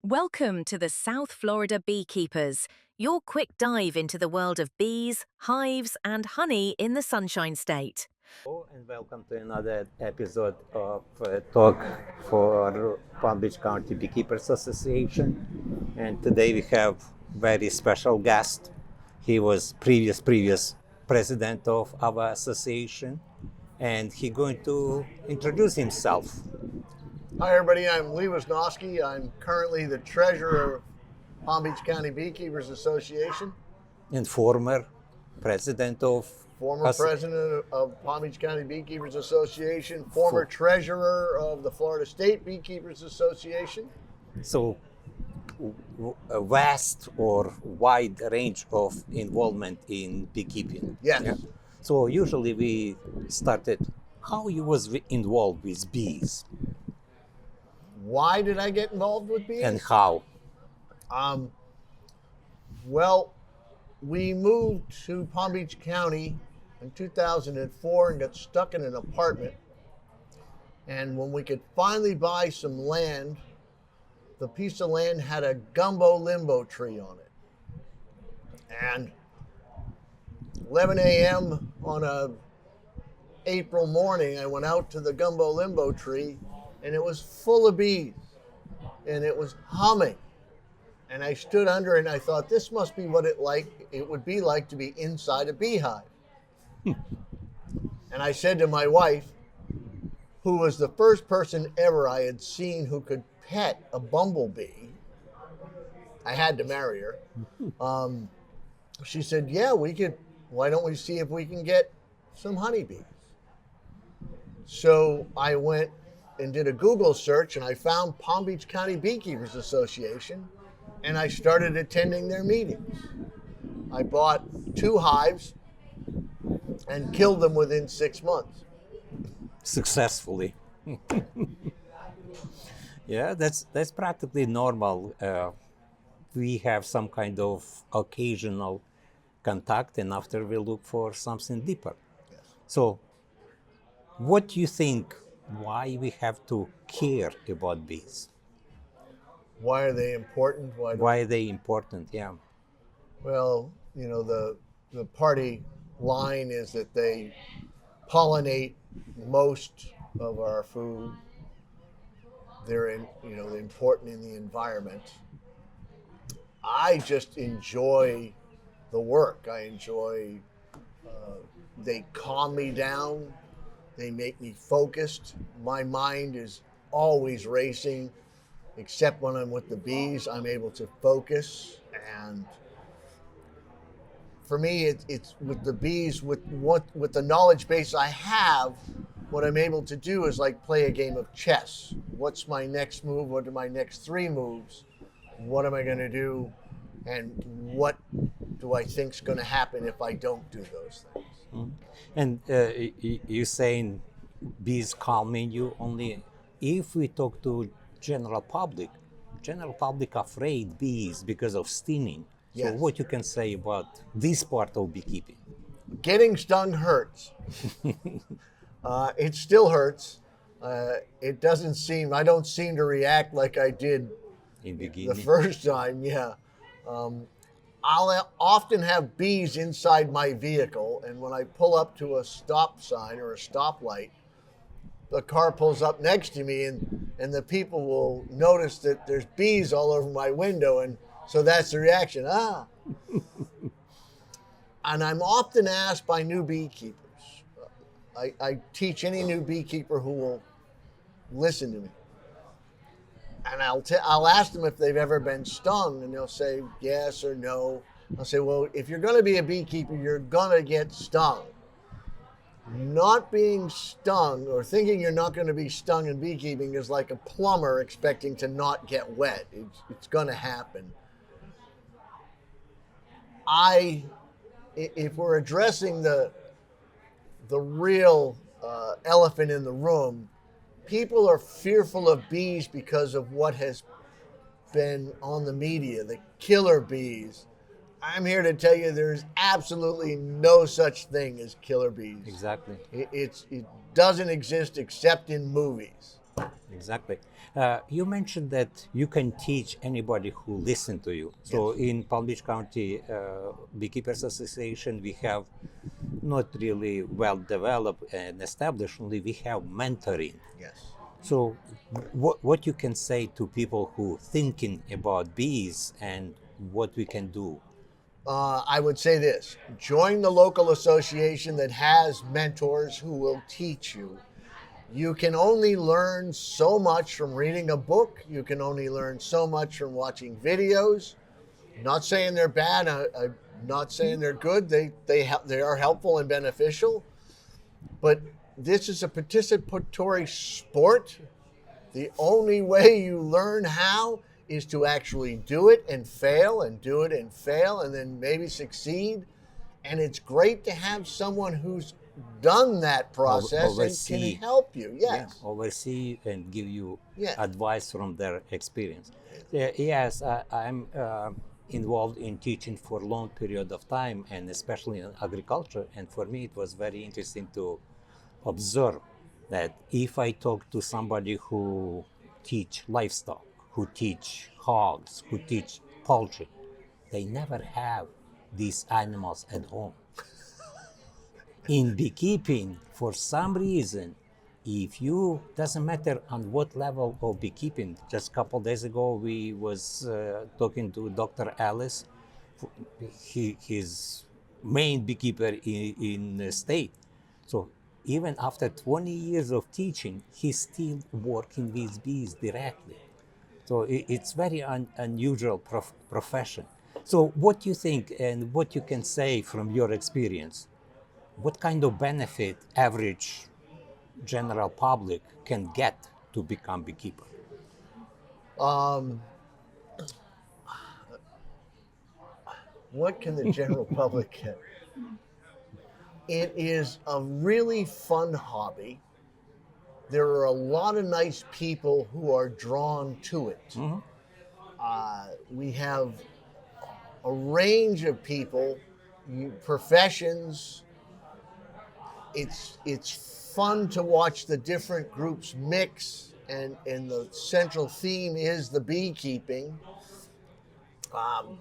Welcome to the South Florida Beekeepers, your quick dive into the world of bees, hives, and honey in the Sunshine State. Hello and welcome to another episode of Talk for Palm Beach County Beekeepers Association. And today we have very special guest. He was previous president of our association, and he going to introduce himself. Hi, everybody. I'm Lee Wisnowski. I'm currently the treasurer of Palm Beach County Beekeepers Association, And former president of former president of Palm Beach County Beekeepers Association, former treasurer of the Florida State Beekeepers Association. So a vast or wide range of involvement in beekeeping. Yes. Yeah. So usually we started how you was involved with bees Why did I get involved with bees? and how. Well, we moved to Palm Beach County in 2004 and got stuck in an apartment. And when we could finally buy some land, the piece of land had a gumbo limbo tree on it. And 11 a.m. on a April morning, I went out to the gumbo limbo tree and it was full of bees and it was humming. And I stood under it and I thought, this must be what it would be like to be inside a beehive. And I said to my wife, who was the first person ever I had seen who could pet a bumblebee, I had to marry her. She said, yeah, why don't we see if we can get some honeybees? So I went and did a Google search and I found Palm Beach County Beekeepers Association and I started attending their meetings. I bought 2 hives and killed them within 6 months. Successfully. Yeah, that's practically normal. We have some kind of occasional contact, and after we look for something deeper. Yes. So, what do you think? Why we have to care about bees? Why are they important? Why are they important? Yeah. Well, the party line is that they pollinate most of our food. They're important in the environment. I just enjoy the work. They calm me down. They make me focused. My mind is always racing, except when I'm with the bees, I'm able to focus. And for me, it's with the bees, with the knowledge base I have, what I'm able to do is like play a game of chess. What's my next move? What are my next 3 moves? What am I going to do? And what do I think is going to happen if I don't do those things? Mm. And you're saying bees calming you only if we talk to general public afraid bees because of stinging. So Yes. what you can say about this part of beekeeping? Getting stung hurts. It still hurts. I don't seem to react like I did In the beginning? first time. Yeah. I'll often have bees inside my vehicle, and when I pull up to a stop sign or a stoplight, the car pulls up next to me, and the people will notice that there's bees all over my window, and so that's the reaction. And I'm often asked by new beekeepers. I teach any new beekeeper who will listen to me. And I'll ask them if they've ever been stung, and they'll say yes or no. I'll say, well, if you're going to be a beekeeper, you're going to get stung. Not being stung or thinking you're not going to be stung in beekeeping is like a plumber expecting to not get wet. It's going to happen. If we're addressing the real elephant in the room, people are fearful of bees because of what has been on the media, the killer bees. I'm here to tell you there's absolutely no such thing as killer bees. Exactly. It doesn't exist except in movies. Exactly. You mentioned that you can teach anybody who listen to you. So Yes. in Palm Beach County Beekeepers Association, we have not really well developed and established. Only we have mentoring. Yes. So, what you can say to people who thinking about bees and what we can do? I would say this: join the local association that has mentors who will teach you. You can only learn so much from reading a book. You can only learn so much from watching videos. Not saying they're bad. I'm not saying they're good. They are helpful and beneficial. But this is a participatory sport. The only way you learn how is to actually do it and fail and do it and fail and then maybe succeed. And it's great to have someone who's done that process and can Oversee, help you. yeah, Yes. oversee and give you Yes. advice from their experience. Yeah, yes, I'm involved in teaching for a long period of time, and especially in agriculture. And for me, it was very interesting to observe that if I talk to somebody who teach livestock, who teach hogs, who teach poultry, they never have these animals at home. In beekeeping, for some reason, if you doesn't matter on what level of beekeeping, just a couple days ago we was talking to Dr. Alice, he's main beekeeper in the state. So even after 20 years of teaching, he's still working with bees directly. So it's very unusual profession. So what do you think and what you can say from your experience? What kind of benefit average general public can get to become beekeeper? Um, what can the general public get? It is a really fun hobby. There are a lot of nice people who are drawn to it. Mm-hmm. We have a range of people, professions. It's fun to watch the different groups mix, and the central theme is the beekeeping. Um,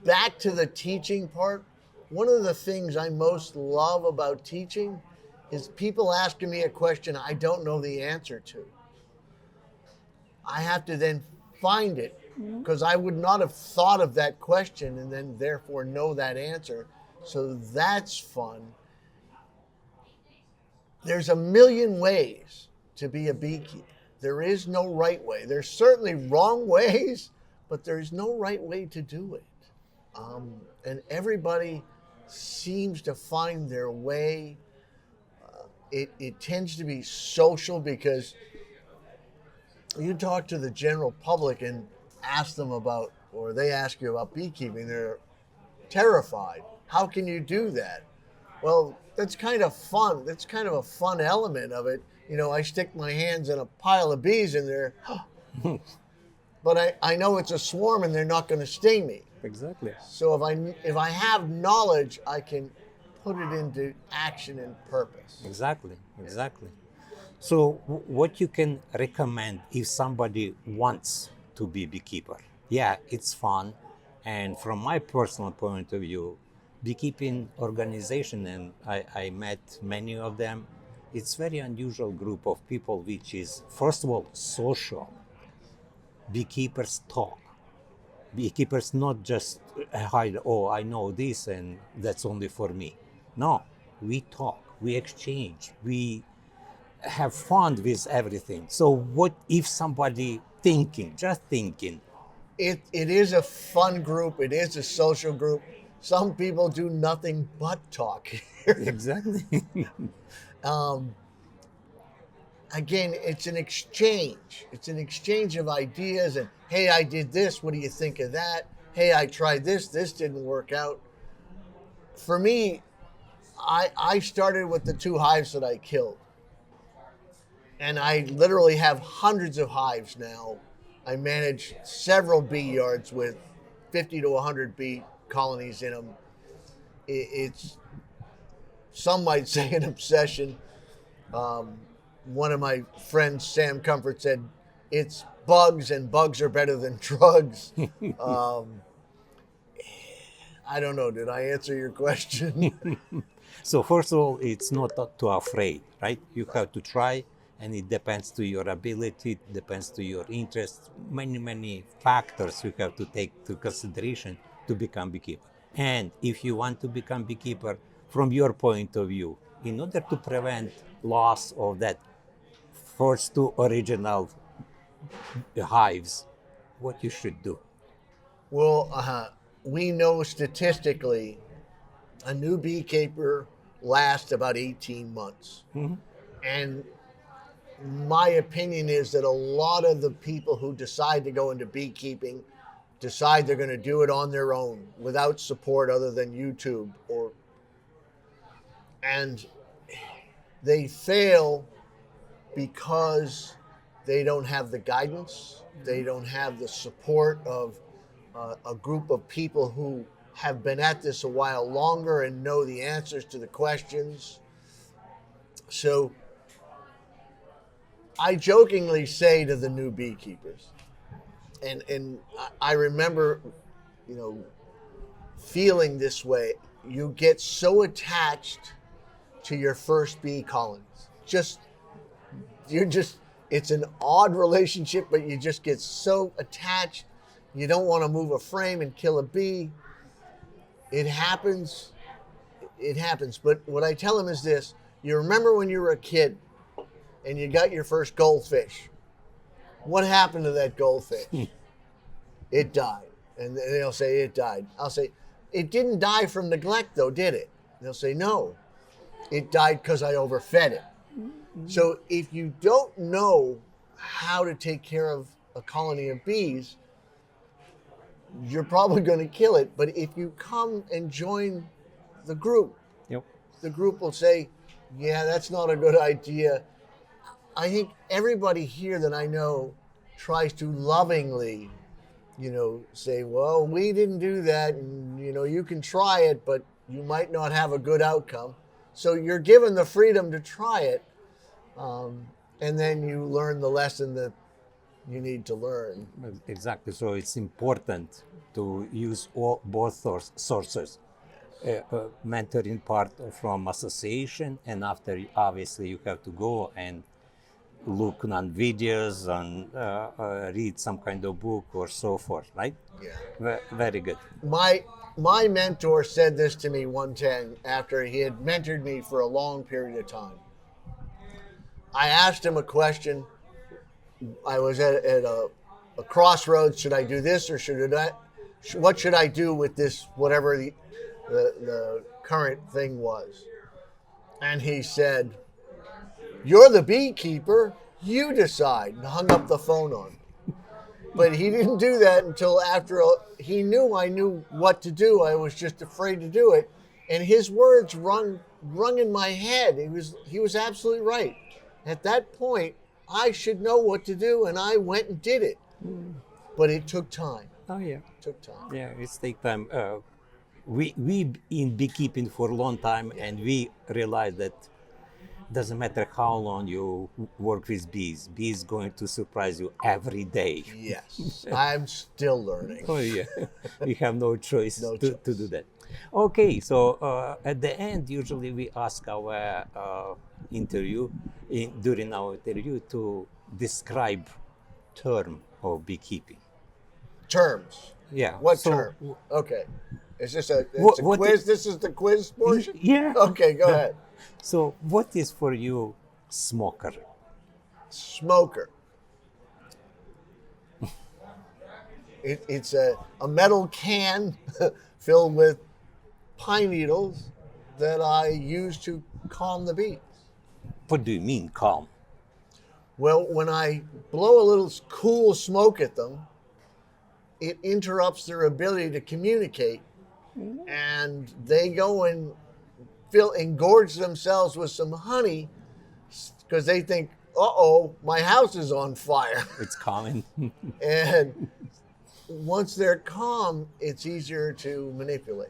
Back to the teaching part. One of the things I most love about teaching is people asking me a question I don't know the answer to. I have to then find it because I would not have thought of that question and then therefore know that answer. So that's fun. There's a million ways to be a beekeeper. There is no right way. There's certainly wrong ways, but there's no right way to do it. And everybody seems to find their way. It tends to be social because you talk to the general public and ask them about, or they ask you about beekeeping, they're terrified. How can you do that? Well, that's kind of fun. That's kind of a fun element of it. You know, I stick my hands in a pile of bees in there, but I know it's a swarm and they're not going to sting me. Exactly. So if I have knowledge, I can put it into action and purpose. Exactly. Exactly. So, what you can recommend if somebody wants to be beekeeper? Yeah, it's fun, and from my personal point of view, beekeeping organization, and I met many of them. It's very unusual group of people, which is first of all social. Beekeepers talk. Beekeepers not just hide. Oh, I know this, and that's only for me. No, we talk, we exchange, we have fun with everything. So what if somebody thinking, just thinking, It is a fun group. It is a social group. Some people do nothing but talk here. exactly, um, Again, it's an exchange. It's an exchange of ideas. And hey, I did this. What do you think of that? Hey, I tried this. This didn't work out. For me, I started with the 2 hives that I killed. And I literally have hundreds of hives now. I manage several bee yards with 50 to 100 bee colonies in them. It's, some might say, an obsession. Um, one of my friends, Sam Comfort, said, it's bugs and bugs are better than drugs. um, I don't know. Did I answer your question? So first of all, it's not too afraid, right? You have to try, and it depends to your ability, it depends to your interest. Many factors you have to take to consideration to become beekeeper. And if you want to become beekeeper, from your point of view, in order to prevent loss of that first two original hives, what you should do? Well, we know statistically a new beekeeper lasts about 18 months. And my opinion is that a lot of the people who decide to go into beekeeping decide they're going to do it on their own without support other than YouTube, and they fail because they don't have the guidance, they don't have the support of a group of people who have been at this a while longer and know the answers to the questions. So I jokingly say to the new beekeepers, and I remember, feeling this way. You get so attached to your first bee colonies. It's an odd relationship, but you just get so attached. You don't want to move a frame and kill a bee. It happens. It happens. But what I tell them is this: you remember when you were a kid and you got your first goldfish. What happened to that goldfish? It died. And they'll say it died. I'll say, it didn't die from neglect though, did it? They'll say, no, it died because I overfed it. So if you don't know how to take care of a colony of bees, you're probably going to kill it. But if you come and join the group, Yep. the group will say, yeah, that's not a good idea. I think everybody here that I know tries to lovingly, say, well, we didn't do that, and, you can try it, but you might not have a good outcome. So you're given the freedom to try it, and then you learn the lesson that you need to learn. Exactly. So it's important to use both sources. Mentoring part from association, and after, obviously, you have to go and look on videos and read some kind of book or so forth, right? Yeah. Very good. My mentor said this to me one time after he had mentored me for a long period of time. I asked him a question. I was at a crossroads. Should I do this or what should I do with this, whatever the current thing was? And he said, you're the beekeeper, you decide, and hung up the phone on me. But he didn't do that until after he knew I knew what to do. I was just afraid to do it. And his words rung in my head. He was absolutely right. At that point, I should know what to do, and I went and did it. But it took time. Oh yeah. It took time. Yeah, it's take time. We in beekeeping for a long time, and we realized that doesn't matter how long you work with bees going to surprise you every day. Yes, I'm still learning. Oh yeah, we have no choice, No to choice. do that. Okay, so at the end, usually we ask our during our interview to describe term of beekeeping. Terms. Yeah. What so, term? Okay. Is this a What quiz? is- This is the quiz portion? Yeah. Okay, go ahead. So, what is for you smoker? Smoker. It's a metal can filled with pine needles that I use to calm the bees. What do you mean calm? Well, when I blow a little cool smoke at them, it interrupts their ability to communicate, and they go and engorge themselves with some honey because they think, uh-oh, my house is on fire. It's common. And once they're calm, it's easier to manipulate.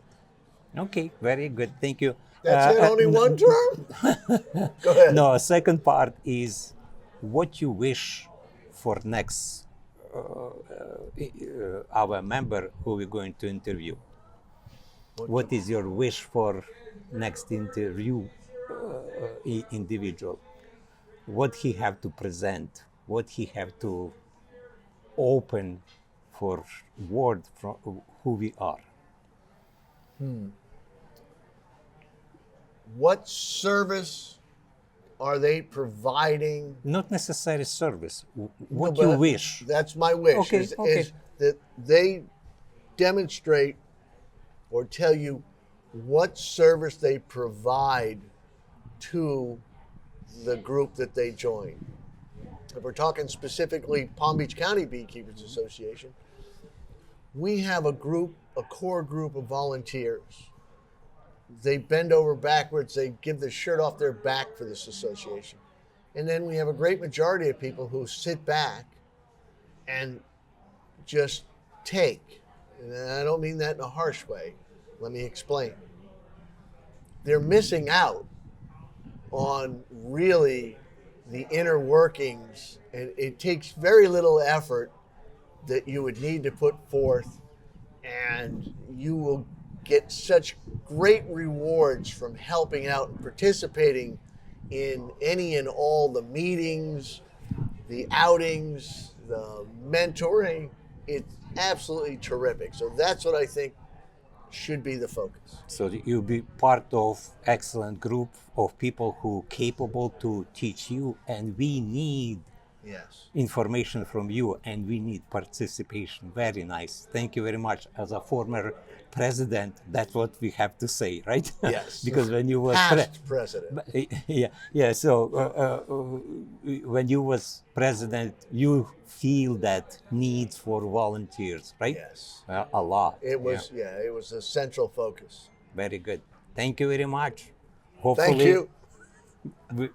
Okay, very good. Thank you. That's it? Only one term? Go ahead. No, second part is what you wish for next our member who we're going to interview. What is your wish for next interview individual? What he have to present? What he have to open for word from who we are? What service are they providing? Not necessary service. No, What you but wish. That's my wish. Okay, okay. Is that they demonstrate or tell you what service they provide to the group that they join. If we're talking specifically Palm Beach County Beekeepers Association, we have a core group of volunteers. They bend over backwards, they give the shirt off their back for this association. And then we have a great majority of people who sit back and just take. And I don't mean that in a harsh way. Let me explain. They're missing out on really the inner workings, and it takes very little effort that you would need to put forth, and you will get such great rewards from helping out and participating in any and all the meetings, the outings, the mentoring. It's absolutely terrific. So that's what I think should be the focus. So you'll be part of excellent group of people who capable to teach you, and we need Yes. information from you, and we need participation. Very nice. Thank you very much. As a former president, that's what we have to say, right? Yes. Because when you was Past president. yeah. So when you was president, you feel that need for volunteers, right? Yes. A lot. It was, it was a central focus. Very good. Thank you very much. Thank Hopefully, you.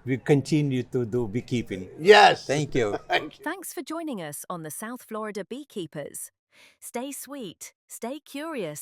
we continue to do beekeeping. Yes. Thank you. Thank you. Thanks for joining us on the South Florida Beekeepers. Stay sweet, stay curious,